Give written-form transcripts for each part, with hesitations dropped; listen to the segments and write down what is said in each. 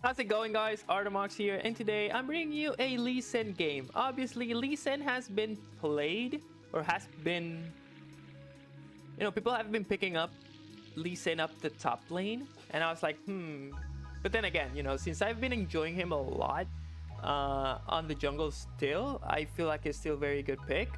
How's it going, guys? Arto here, and today I'm bringing you a Lee Sin game. Obviously, Lee Sin has been played, or has been... people have been picking up Lee Sin up the top lane, and I was like, But then again, since I've been enjoying him a lot on the jungle still, I feel like it's still a very good pick.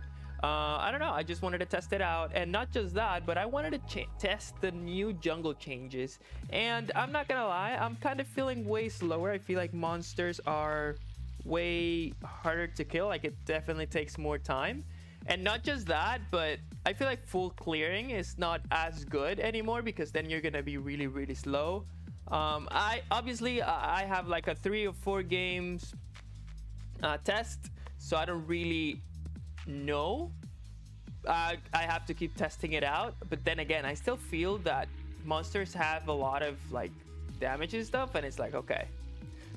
I don't know, I just wanted to test it out, and not just that, but I wanted to test the new jungle changes. And I'm not gonna lie, I'm kind of feeling way slower. I feel like monsters are way harder to kill. Like, it definitely takes more time. And not just that, but I feel like full clearing is not as good anymore, because then you're gonna be really slow. I have like a 3 or 4 games test, so I don't really know. I have to keep testing it out, but then again, I still feel that monsters have a lot of like damage and stuff, and it's like, okay.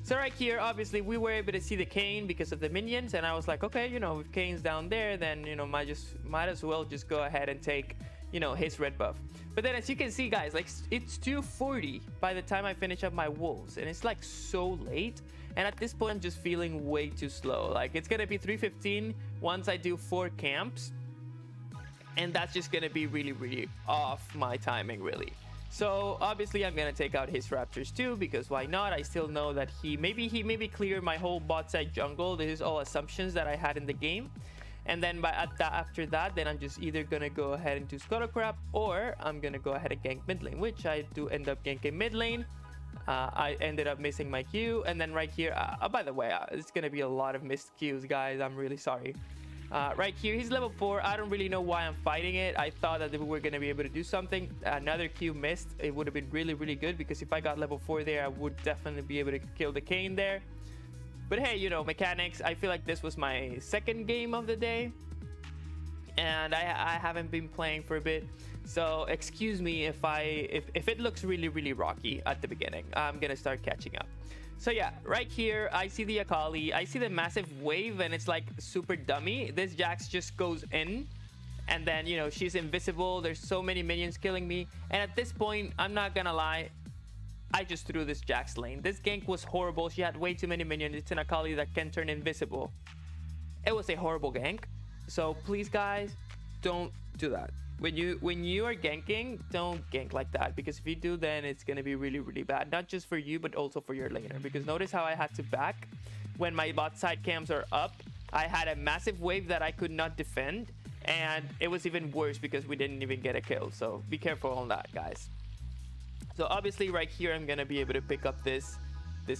So right here, obviously we were able to see the Kayn because of the minions, and I was like, okay, if Kayn's down there, then might as well just go ahead and take his red buff. But then, as you can see, guys, like, it's 2:40 by the time I finish up my wolves, and it's like so late. And at this point, I'm just feeling way too slow. Like, it's gonna be 3:15 once I do 4 camps, and that's just gonna be really off my timing, really. So obviously I'm gonna take out his raptors too, because why not? I still know that he maybe cleared my whole bot side jungle. This is all assumptions that I had in the game. And then after that, then I'm just either gonna go ahead and do Scuttlecrab, or I'm gonna go ahead and gank mid lane, which I do end up ganking mid lane. I ended up missing my Q, and then right here, by the way, it's gonna be a lot of missed Qs, guys. I'm really sorry. Right here, he's level 4. I don't really know why I'm fighting it. I thought that we were gonna be able to do something. Another Q missed. It would have been really good, because if I got level 4 there, I would definitely be able to kill the Kayn there. But hey, mechanics. I feel like this was my second game of the day, and I haven't been playing for a bit. So excuse me if it looks really rocky at the beginning. I'm gonna start catching up. So yeah, right here I see the Akali, I see the massive wave, and it's like super dummy. This Jax just goes in, and then she's invisible. There's so many minions killing me, and at this point, I'm not gonna lie, I just threw this Jax lane. This gank was horrible. She had way too many minions. It's an Akali that can turn invisible. It was a horrible gank. So please, guys, don't do that. When you are ganking, don't gank like that, because if you do, then it's gonna be really bad. Not just for you, but also for your laner. Because notice how I had to back when my bot side cams are up. I had a massive wave that I could not defend, and it was even worse because we didn't even get a kill. So be careful on that, guys. So obviously right here, I'm gonna be able to pick up this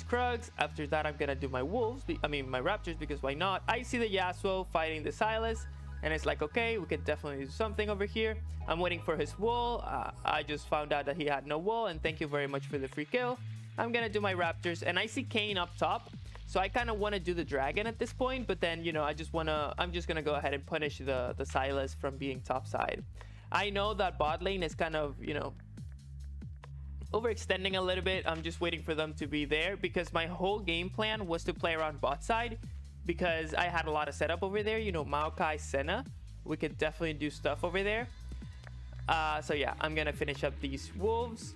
Krugs. After that, I'm gonna do my wolves, my raptors, because why not? I see the Yasuo fighting the Sylas, and it's like, okay, we could definitely do something over here. I'm waiting for his wall. I just found out that he had no wall, and thank you very much for the free kill. I'm gonna do my raptors, and I see Kayn up top, so I kind of want to do the dragon at this point, but then I'm just gonna go ahead and punish the Sylas from being top side. I know that bot lane is kind of overextending a little bit. I'm just waiting for them to be there, because my whole game plan was to play around bot side, because I had a lot of setup over there. Maokai, Senna, we could definitely do stuff over there. So yeah, I'm gonna finish up these wolves,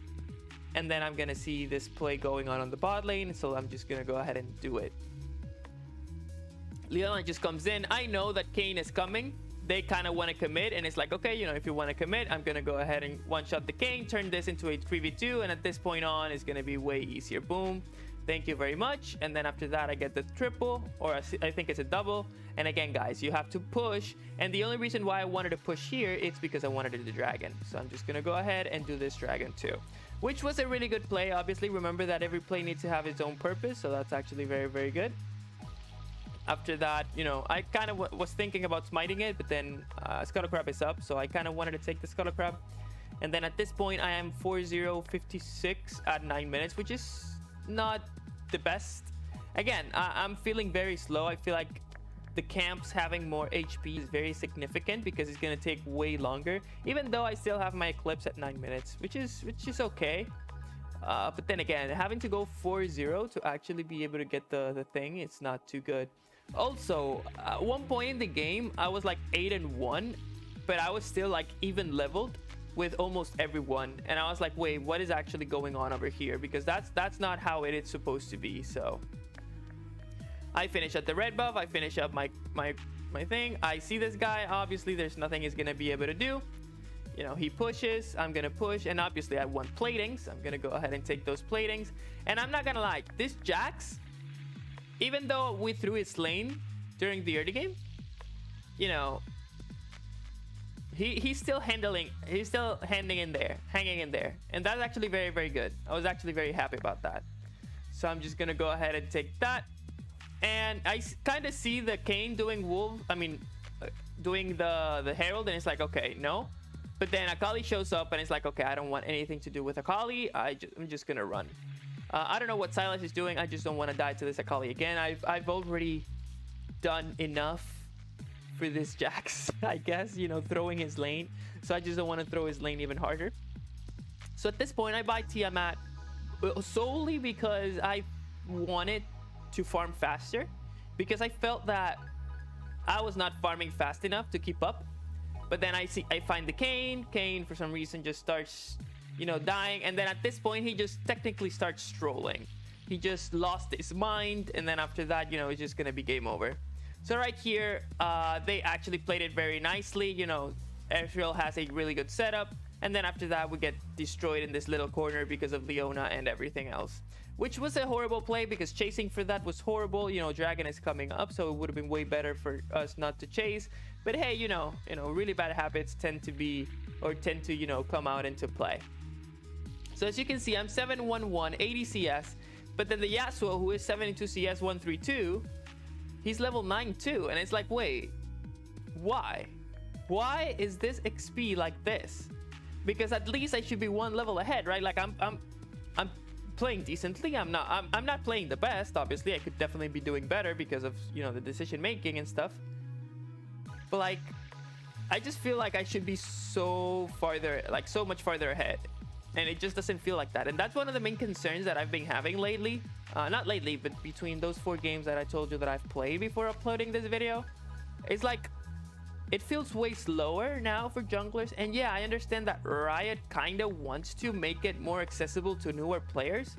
and then I'm gonna see this play going on the bot lane, so I'm just gonna go ahead and do it. Leona just comes in. I know that Kayn is coming. They kind of want to commit, and it's like, okay, if you want to commit, I'm gonna go ahead and one-shot the Kayn, turn this into a 3v2, and at this point on, it's gonna be way easier. Boom, thank you very much. And then after that, I get the triple, or I think it's a double. And again, guys, you have to push, and the only reason why I wanted to push here, it's because I wanted to do the dragon. So I'm just gonna go ahead and do this dragon too, which was a really good play. Obviously, remember that every play needs to have its own purpose, so that's actually very good. After that, I kind of was thinking about smiting it, but then Scuttlecrab is up, so I kind of wanted to take the Scuttlecrab. And then at this point, I am 4-0-56 at 9 minutes, which is not the best. Again, I'm feeling very slow. I feel like the camps having more HP is very significant, because it's going to take way longer, even though I still have my Eclipse at 9 minutes, which is okay. But then again, having to go 4-0 to actually be able to get the thing, it's not too good. Also, at one point in the game, I was like 8-1, but I was still like even leveled. with almost everyone, and I was like, wait, what is actually going on over here? Because that's not how it is supposed to be. So I finish at the red buff, I finish up my thing. I see this guy, obviously there's nothing he's gonna be able to do. You know, he pushes, I'm gonna push, and obviously I want platings. I'm gonna go ahead and take those platings. And I'm not gonna lie, this Jax, even though we threw his lane during the early game, you know, he's still hanging in there, and that's actually very, very good. I was actually very happy about that. So I'm just gonna go ahead and take that. And I kind of see the Kayn doing doing the Herald, and it's like, okay, no. But then Akali shows up, and it's like, okay, I don't want anything to do with Akali. I'm just gonna run. I don't know what Sylas is doing. I just don't want to die to this Akali again. I've already done enough for this Jax, I guess, you know, throwing his lane. So I just don't want to throw his lane even harder. So at this point, I buy Tiamat solely because I wanted to farm faster, because I felt that I was not farming fast enough to keep up. But then I find the Kayn for some reason just starts, you know, dying, and then at this point he just technically starts strolling. He just lost his mind, and then after that, you know, it's just gonna be game over. So right here, they actually played it very nicely. You know, Ezreal has a really good setup, and then after that we get destroyed in this little corner because of Leona and everything else, which was a horrible play because chasing for that was horrible. You know, Dragon is coming up, so it would have been way better for us not to chase. But hey, you know, really bad habits tend to, you know, come out into play. So as you can see, I'm 711, 80 CS, but then the Yasuo, who is 72 CS, 132, he's level 9 too, and it's like, wait, why? Why is this XP like this? Because at least I should be one level ahead, right? Like I'm playing decently. I'm not playing the best. Obviously, I could definitely be doing better because of, you know, the decision making and stuff. But like, I just feel like I should be so much farther ahead, and it just doesn't feel like that. And that's one of the main concerns that I've been having lately. Not lately, but between those 4 games that I told you that I've played before uploading this video. It's like, it feels way slower now for junglers. And yeah, I understand that Riot kind of wants to make it more accessible to newer players,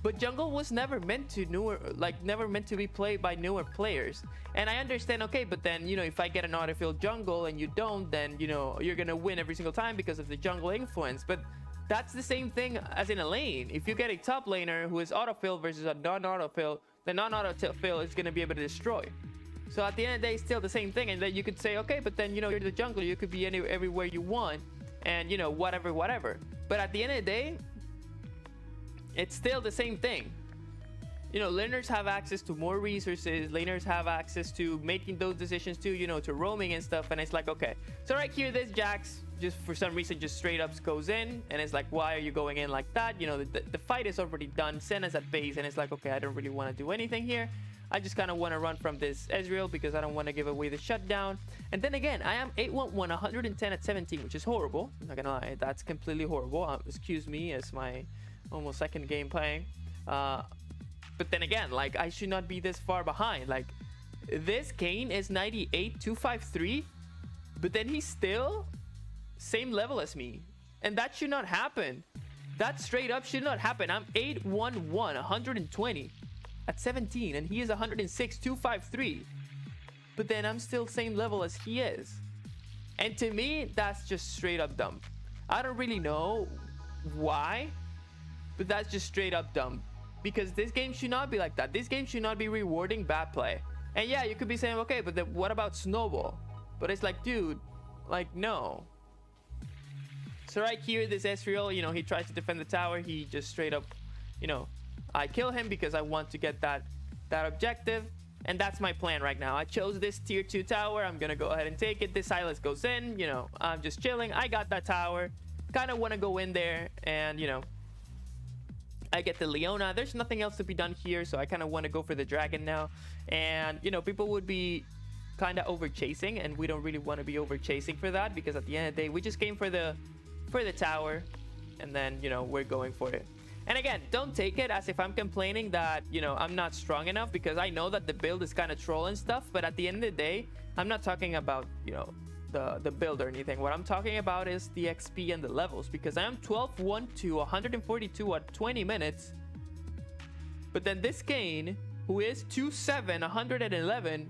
but jungle was never meant to be played by newer players. And I understand, okay, but then, you know, if I get an autofill jungle and you don't, then, you know, you're gonna win every single time because of the jungle influence. But that's the same thing as in a lane. If you get a top laner who is autofill versus a non-autofill, the non-autofill is going to be able to destroy. So at the end of the day, it's still the same thing. And then you could say, okay, but then, you know, you're the jungler, you could be everywhere you want, and, you know, whatever. But at the end of the day, it's still the same thing. You know, laners have access to more resources. Laners have access to making those decisions too, you know, to roaming and stuff. And it's like, okay. So right here, this Jax just for some reason just straight up goes in, and it's like, why are you going in like that? You know, the fight is already done. Senna's at base, and it's like, okay, I don't really want to do anything here. I just kind of want to run from this Ezreal because I don't want to give away the shutdown. And then again, I am 811, 110 at 17, which is horrible. I'm not gonna lie, that's completely horrible. Excuse me, as my almost second game playing. But then again, like, I should not be this far behind. Like, this Kayn is 98, 253, but then he's still same level as me, and that should not happen. That straight up should not happen. I'm 811, 120 at 17, and he is 106, 253, but then I'm still same level as he is. And to me, that's just straight up dumb. I don't really know why, but that's just straight up dumb, because this game should not be like that. This game should not be rewarding bad play. And yeah, you could be saying, okay, but then what about Snowball? But it's like, dude, like, no. So right here, this Ezreal, you know, he tries to defend the tower. He just straight up, you know, I kill him because I want to get that objective. And that's my plan right now. I chose this tier 2 tower. I'm gonna go ahead and take it. This Sylas goes in, you know, I'm just chilling. I got that tower. Kind of want to go in there, and, you know, I get the Leona. There's nothing else to be done here, so I kind of want to go for the dragon now. And, you know, people would be kind of over chasing, and we don't really want to be over chasing for that, because at the end of the day, we just came for the tower, and then, you know, we're going for it. And again, don't take it as if I'm complaining that, you know, I'm not strong enough, because I know that the build is kind of troll and stuff. But at the end of the day, I'm not talking about, you know, the build or anything. What I'm talking about is the XP and the levels, because I am 12-1 to 142 at 20 minutes. But then this Kane, who is 2-7, 111,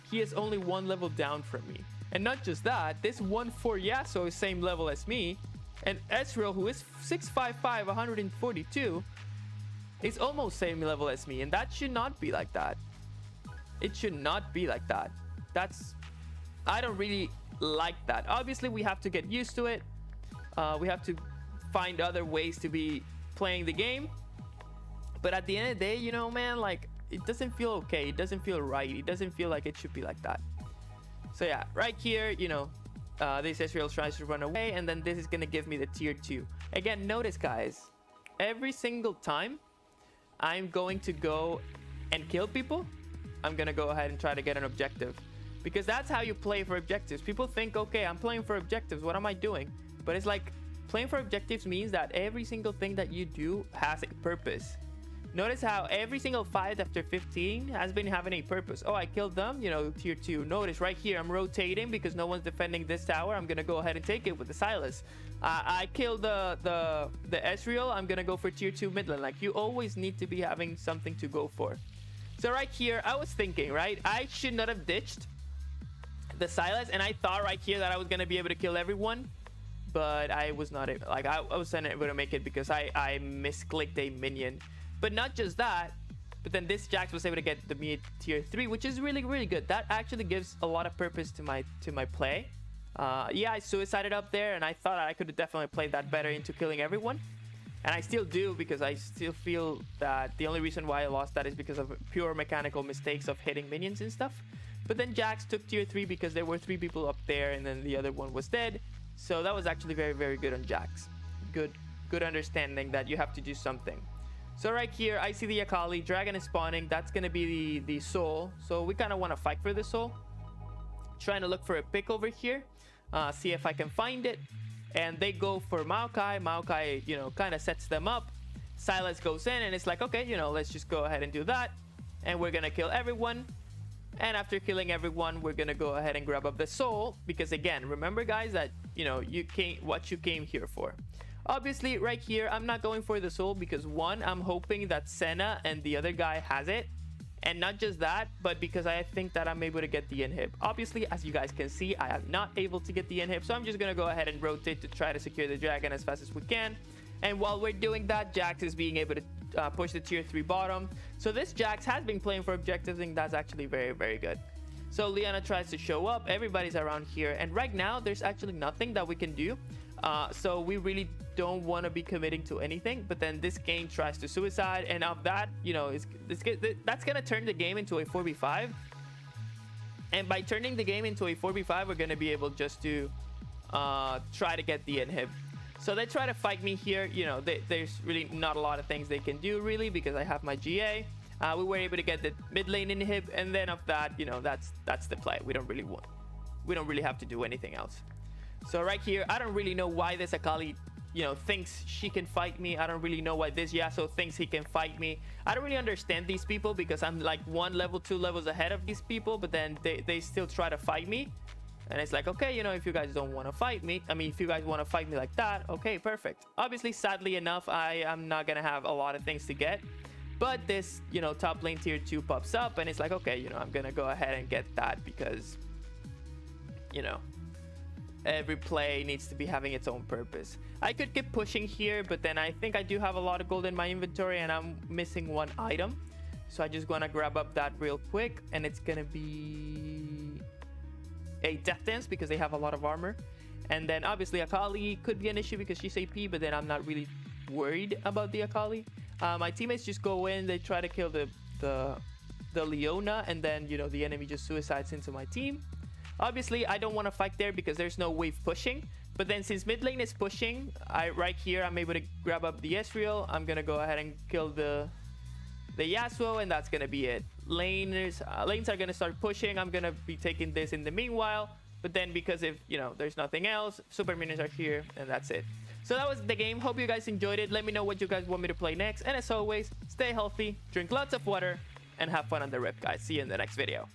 he is only 1 level down from me. And not just that, this 1-4 Yasuo is same level as me. And Ezreal, who is 655, 142, is almost same level as me. And that should not be like that. It should not be like that. I don't really like that. Obviously, we have to get used to it. We have to find other ways to be playing the game. But at the end of the day, you know, man, like, it doesn't feel okay. It doesn't feel right. It doesn't feel like it should be like that. So yeah, right here, you know, this Ezreal tries to run away, and then this is going to give me the tier 2. Again, notice, guys, every single time I'm going to go and kill people, I'm going to go ahead and try to get an objective. Because that's how you play for objectives. People think, okay, I'm playing for objectives. What am I doing? But it's like, playing for objectives means that every single thing that you do has a purpose. Notice how every single fight after 15 has been having a purpose. Oh, I killed them, you know, tier 2. Notice right here, I'm rotating because no one's defending this tower. I'm going to go ahead and take it with the Sylas. I killed the Ezreal. I'm going to go for tier 2 mid lane. Like, you always need to be having something to go for. So right here, I was thinking, right? I should not have ditched the Sylas. And I thought right here that I was going to be able to kill everyone. But I was not able. Like, I wasn't able to make it because I misclicked a minion. But not just that, but then this Jax was able to get the mid tier 3, which is really, really good. That actually gives a lot of purpose to my play. Yeah, I suicided up there, and I thought I could have definitely played that better into killing everyone. And I still do, because I still feel that the only reason why I lost that is because of pure mechanical mistakes of hitting minions and stuff. But then Jax took tier 3 because there were 3 people up there, and then the other one was dead. So that was actually very, very good on Jax. Good understanding that you have to do something. So right here, I see the Akali. Dragon is spawning. That's going to be the soul. So we kind of want to fight for the soul. Trying to look for a pick over here. See if I can find it. And they go for Maokai. Maokai, you know, kind of sets them up. Sylas goes in and it's like, okay, you know, let's just go ahead and do that. And we're going to kill everyone. And after killing everyone, we're going to go ahead and grab up the soul. Because again, remember guys that, you know, what you came here for. Obviously, right here, I'm not going for the soul because one, I'm hoping that Senna and the other guy has it. And not just that, but because I think that I'm able to get the inhib. Obviously, as you guys can see, I am not able to get the inhib. So I'm just going to go ahead and rotate to try to secure the dragon as fast as we can. And while we're doing that, Jax is being able to push the tier 3 bottom. So this Jax has been playing for objectives, and that's actually very, very good. So Liana tries to show up. Everybody's around here. And right now, there's actually nothing that we can do. So we really don't want to be committing to anything. But then this game tries to suicide, and of that, you know, that's gonna turn the game into a 4v5. And by turning the game into a 4v5, we're gonna be able just to try to get the inhib. So they try to fight me here. You know, there's really not a lot of things they can do really because I have my GA. We were able to get the mid lane inhib, and then of that, you know, that's the play. We don't really have to do anything else. So right here, I don't really know why this Akali, you know, thinks she can fight me. I don't really know why this Yasuo thinks he can fight me. I don't really understand these people because I'm like 1 level, 2 levels ahead of these people, but then they still try to fight me. And it's like, okay, you know, if you guys don't want to fight me, I mean, if you guys want to fight me like that, okay, perfect. Obviously, sadly enough, I am not going to have a lot of things to get. But this, you know, top lane tier 2 pops up, and it's like, okay, you know, I'm going to go ahead and get that because, you know, every play needs to be having its own purpose. I could keep pushing here, but then I think I do have a lot of gold in my inventory and I'm missing 1 item. So I just want to grab up that real quick, and it's going to be a death dance because they have a lot of armor. And then obviously Akali could be an issue because she's AP, but then I'm not really worried about the Akali. My teammates just go in, they try to kill the Leona, and then, you know, the enemy just suicides into my team. Obviously, I don't want to fight there because there's no wave pushing. But then since mid lane is pushing, right here, I'm able to grab up the Ezreal. I'm going to go ahead and kill the Yasuo, and that's going to be it. Lanes are going to start pushing. I'm going to be taking this in the meanwhile. But then because if, you know, there's nothing else, super minions are here, and that's it. So that was the game. Hope you guys enjoyed it. Let me know what you guys want me to play next. And as always, stay healthy, drink lots of water, and have fun on the rip, guys. See you in the next video.